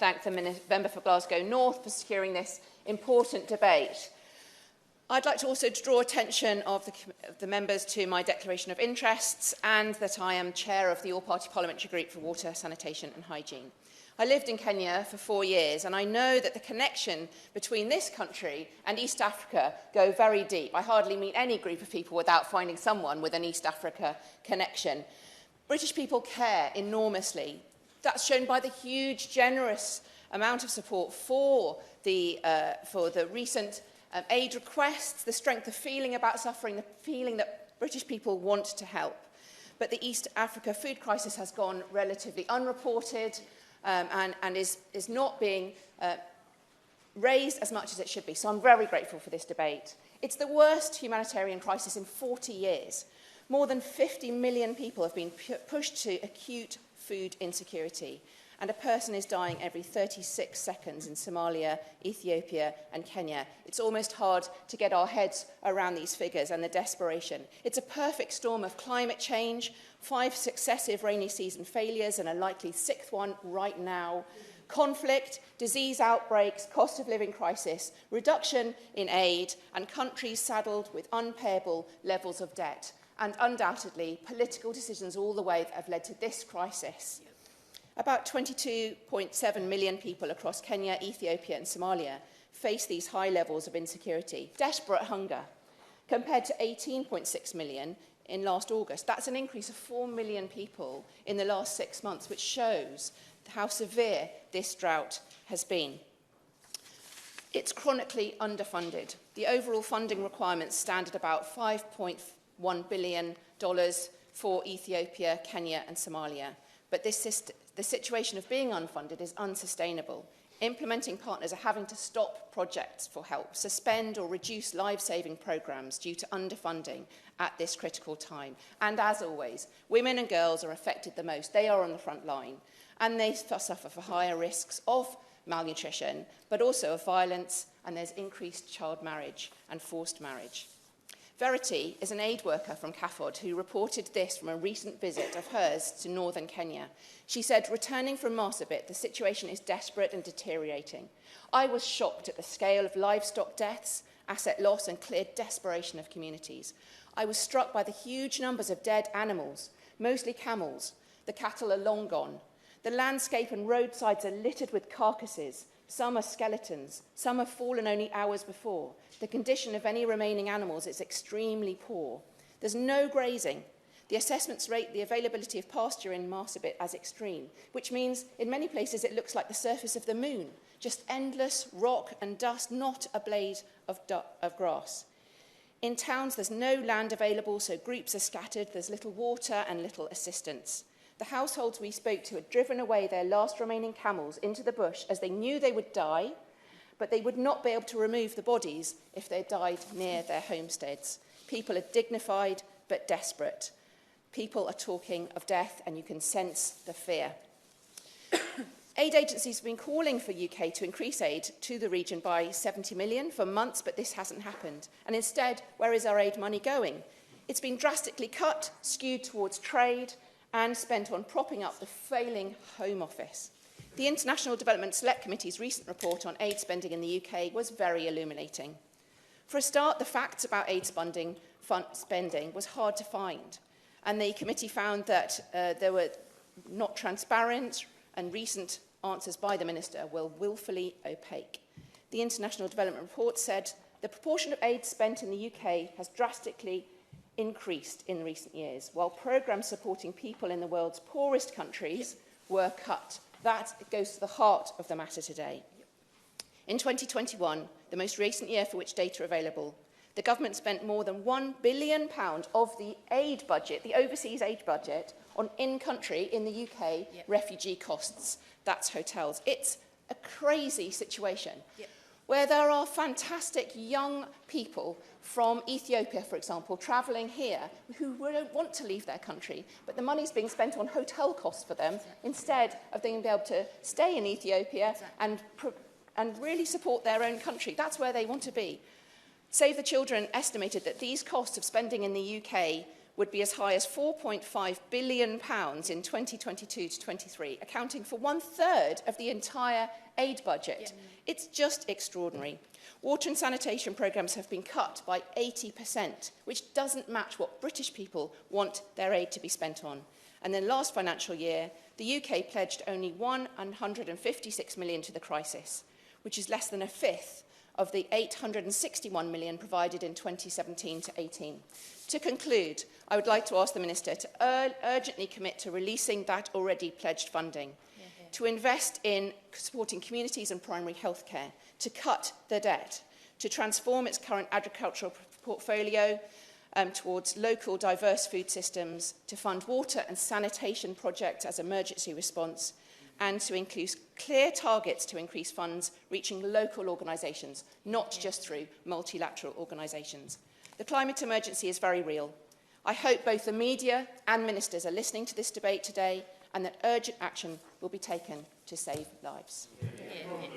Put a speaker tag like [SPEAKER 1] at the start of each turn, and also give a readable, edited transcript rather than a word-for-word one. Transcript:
[SPEAKER 1] thank the member for Glasgow North for securing this important debate. I'd like to also draw attention of the members to my declaration of interests and that I am chair of the all-party parliamentary group for water, sanitation and hygiene. I lived in Kenya for 4 years and I know that the connection between this country and East Africa go very deep. I hardly meet any group of people without finding someone with an East Africa connection. British people care enormously. That's shown by the huge, generous amount of support for the recent aid requests, the strength of feeling about suffering, the feeling that British people want to help. But the East Africa food crisis has gone relatively unreported and is not being raised as much as it should be. So I'm very grateful for this debate. It's the worst humanitarian crisis in 40 years. More than 50 million people have been pushed to acute food insecurity, and a person is dying every 36 seconds in Somalia, Ethiopia and Kenya. It's almost hard to get our heads around these figures and the desperation. It's a perfect storm of climate change, 5 successive rainy season failures and a likely 6th one right now, conflict, disease outbreaks, cost of living crisis, reduction in aid, and countries saddled with unpayable levels of debt. And undoubtedly, political decisions all the way that have led to this crisis. About 22.7 million people across Kenya, Ethiopia and Somalia face these high levels of insecurity, desperate hunger, compared to 18.6 million in last August. That's an increase of 4 million people in the last 6 months, which shows how severe this drought has been. It's chronically underfunded. The overall funding requirements stand at about $5.1 billion for Ethiopia, Kenya and Somalia. But the situation of being unfunded is unsustainable. Implementing partners are having to stop projects for help, suspend or reduce life-saving programmes due to underfunding at this critical time. And as always, women and girls are affected the most. They are on the front line, and they suffer for higher risks of malnutrition, but also of violence, and there's increased child marriage and forced marriage. Verity is an aid worker from CAFOD who reported this from a recent visit of hers to northern Kenya. She said, returning from Marsabit, the situation is desperate and deteriorating. I was shocked at the scale of livestock deaths, asset loss and clear desperation of communities. I was struck by the huge numbers of dead animals, mostly camels. The cattle are long gone. The landscape and roadsides are littered with carcasses. Some are skeletons, some have fallen only hours before. The condition of any remaining animals is extremely poor. There's no grazing. The assessments rate the availability of pasture in Marsabit as extreme, which means in many places it looks like the surface of the moon, just endless rock and dust, not a blade of grass. In towns, there's no land available, so groups are scattered, there's little water and little assistance. The households we spoke to had driven away their last remaining camels into the bush as they knew they would die, but they would not be able to remove the bodies if they died near their homesteads. People are dignified but desperate. People are talking of death, and you can sense the fear. Aid agencies have been calling for UK to increase aid to the region by 70 million for months, but this hasn't happened. And instead, where is our aid money going? It's been drastically cut, skewed towards trade, and spent on propping up the failing Home Office. The International Development Select Committee's recent report on aid spending in the UK was very illuminating. For a start, the facts about aid spending was hard to find, and the committee found that they were not transparent, and recent answers by the Minister were willfully opaque. The International Development Report said the proportion of aid spent in the UK has drastically increased in recent years, while programmes supporting people in the world's poorest countries were cut. That goes to the heart of the matter today. In 2021, the most recent year for which data are available, the government spent more than £1 billion of the aid budget, the overseas aid budget, on in-country, in the UK, refugee costs. That's hotels. It's a crazy situation. Where there are fantastic young people from Ethiopia, for example, travelling here who don't want to leave their country, but the money's being spent on hotel costs for them instead of being able to stay in Ethiopia and really support their own country. That's where they want to be. Save the Children estimated that these costs of spending in the UK would be as high as £4.5 billion in 2022 to 23, accounting for 1/3 of the entire aid budget. Yeah. It's just extraordinary. Water and sanitation programmes have been cut by 80%, which doesn't match what British people want their aid to be spent on. And then last financial year, the UK pledged only £156 million to the crisis, which is less than a fifth of the £861 million provided in 2017 to 18. To conclude, I would like to ask the Minister to urgently commit to releasing that already pledged funding, to invest in supporting communities and primary health care, to cut the debt, to transform its current agricultural portfolio towards local diverse food systems, to fund water and sanitation projects as emergency response, and to include clear targets to increase funds reaching local organisations, not just through multilateral organisations. The climate emergency is very real. I hope both the media and ministers are listening to this debate today and that urgent action will be taken to save lives. Yeah.